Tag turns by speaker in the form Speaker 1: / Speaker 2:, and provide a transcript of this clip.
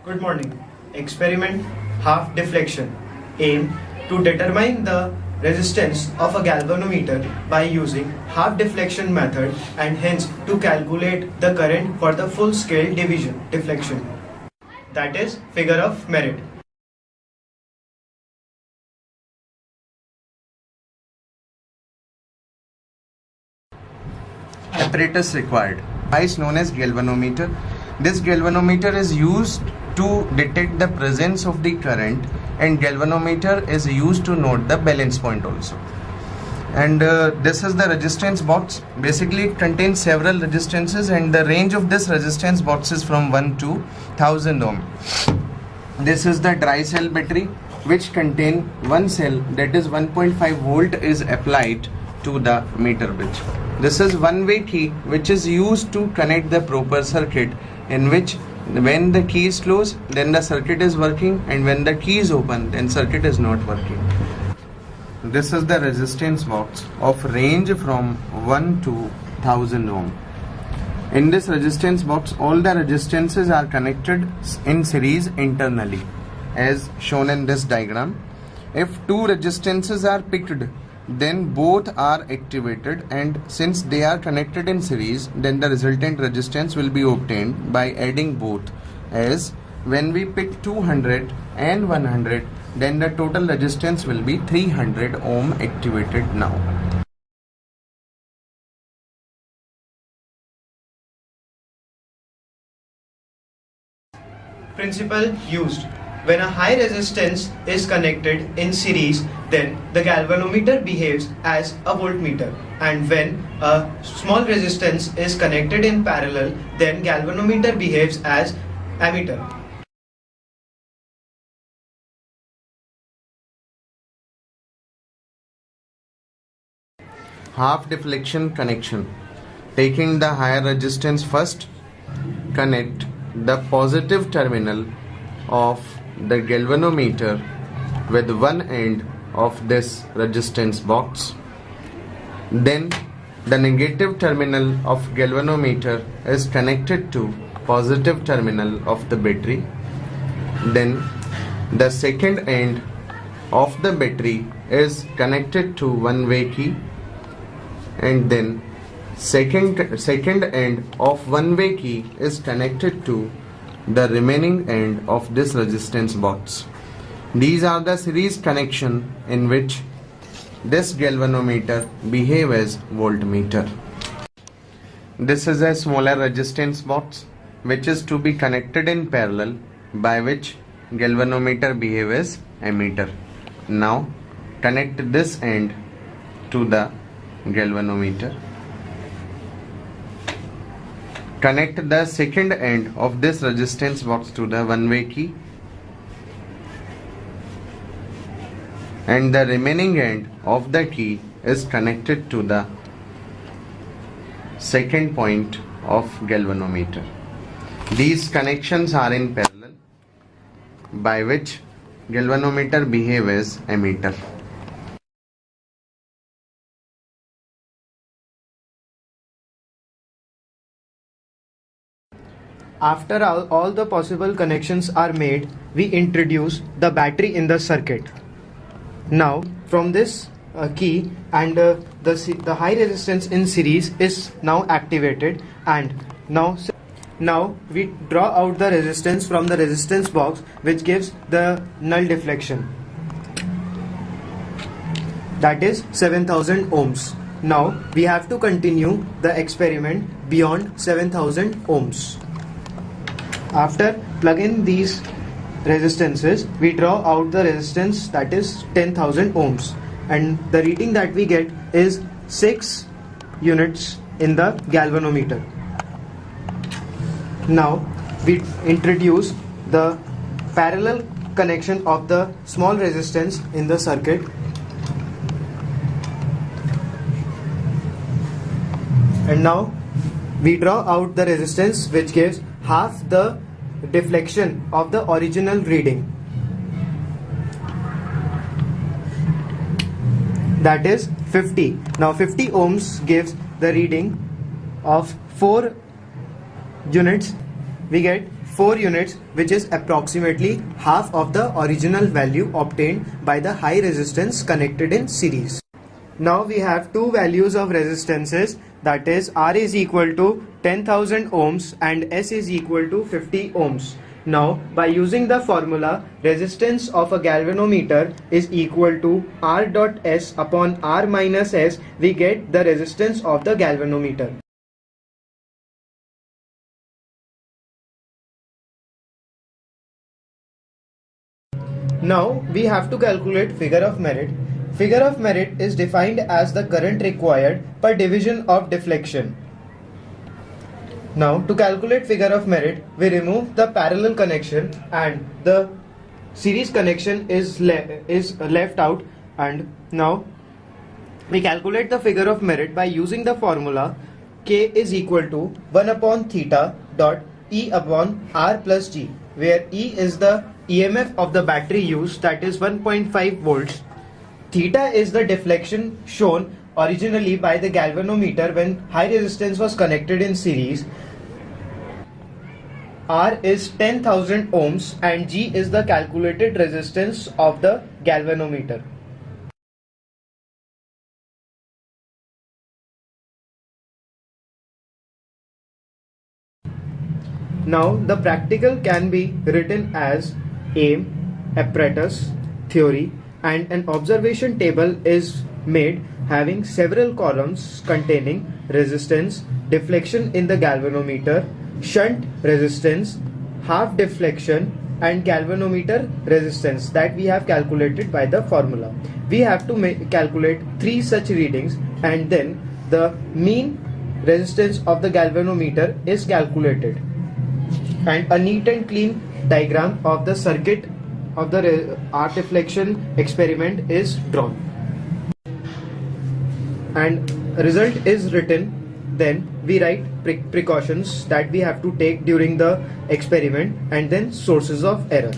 Speaker 1: Good morning. Experiment half deflection. Aim to determine the resistance of a galvanometer by using half deflection method and hence to calculate the current for the full scale deflection. That is figure of merit.
Speaker 2: Apparatus required. Device known as galvanometer. This galvanometer is used to detect the presence of the current, and galvanometer is used to note the balance point also. And this is the resistance box. Basically it contains several resistances, and the range of this resistance box is from 1 to 1000 ohm. This is the dry cell battery, which contain one cell, that is 1.5 volt is applied to the meter bridge. This is one-way key which is used to connect the proper circuit, in which when the key is closed then the circuit is working, and when the key is open then circuit is not working. This is the resistance box of range from 1 to 1000 ohm. In this resistance box all the resistances are connected in series internally as shown in this diagram. If two resistances are picked, then both are activated, and since they are connected in series, then the resultant resistance will be obtained by adding both. As when we pick 200 and 100, then the total resistance will be 300 ohm activated now.
Speaker 1: Principle used. When a high resistance is connected in series, then the galvanometer behaves as a voltmeter, and when a small resistance is connected in parallel, then galvanometer behaves as ammeter.
Speaker 2: Half deflection connection. Taking the higher resistance first, connect the positive terminal of the galvanometer with one end of this resistance box. Then the negative terminal of galvanometer is connected to positive terminal of the battery. Then the second end of the battery is connected to one-way key, and then second end of one-way key is connected to the remaining end of this resistance box. These are the series connection in which this galvanometer behave as voltmeter. This is a smaller resistance box which is to be connected in parallel, by which galvanometer behave as ammeter. Now connect this end to the galvanometer. Connect the second end of this resistance box to the one-way key, and the remaining end of the key is connected to the second point of galvanometer. These connections are in parallel, by which galvanometer behave as ammeter.
Speaker 1: After all the possible connections are made, we introduce the battery in the circuit. Now from this key and the high resistance in series is now activated, and now we draw out the resistance from the resistance box, which gives the null deflection, that is 7000 ohms. Now we have to continue the experiment beyond 7000 ohms. After plug in these resistances, we draw out the resistance, that is 10,000 ohms, and the reading that we get is 6 units in the galvanometer. Now we introduce the parallel connection of the small resistance in the circuit, and now we draw out the resistance, which gives half the deflection of the original reading, that is 50. Now 50 ohms gives the reading of 4 units. We get 4 units, which is approximately half of the original value obtained by the high resistance connected in series. Now we have two values of resistances, that is R is equal to 10,000 ohms and S is equal to 50 ohms. Now by using the formula, resistance of a galvanometer is equal to R dot S upon R minus S, we get the resistance of the galvanometer. Now we have to calculate figure of merit. Figure of merit is defined as the current required per division of deflection. Now to calculate figure of merit, we remove the parallel connection and the series connection is left out, and now we calculate the figure of merit by using the formula K is equal to 1 upon theta dot E upon R plus G, where E is the EMF of the battery used, that is 1.5 volts. Theta is the deflection shown originally by the galvanometer when high resistance was connected in series. R is 10,000 ohms and G is the calculated resistance of the galvanometer. Now the practical can be written as aim, apparatus, theory, and an observation table is made having several columns containing resistance, deflection in the galvanometer, shunt resistance, half deflection, and galvanometer resistance that we have calculated by the formula. We have to calculate 3 such readings, and then the mean resistance of the galvanometer is calculated, and a neat and clean diagram of the circuit of the R deflection experiment is drawn, and result is written. Then we write precautions that we have to take during the experiment, and then sources of error.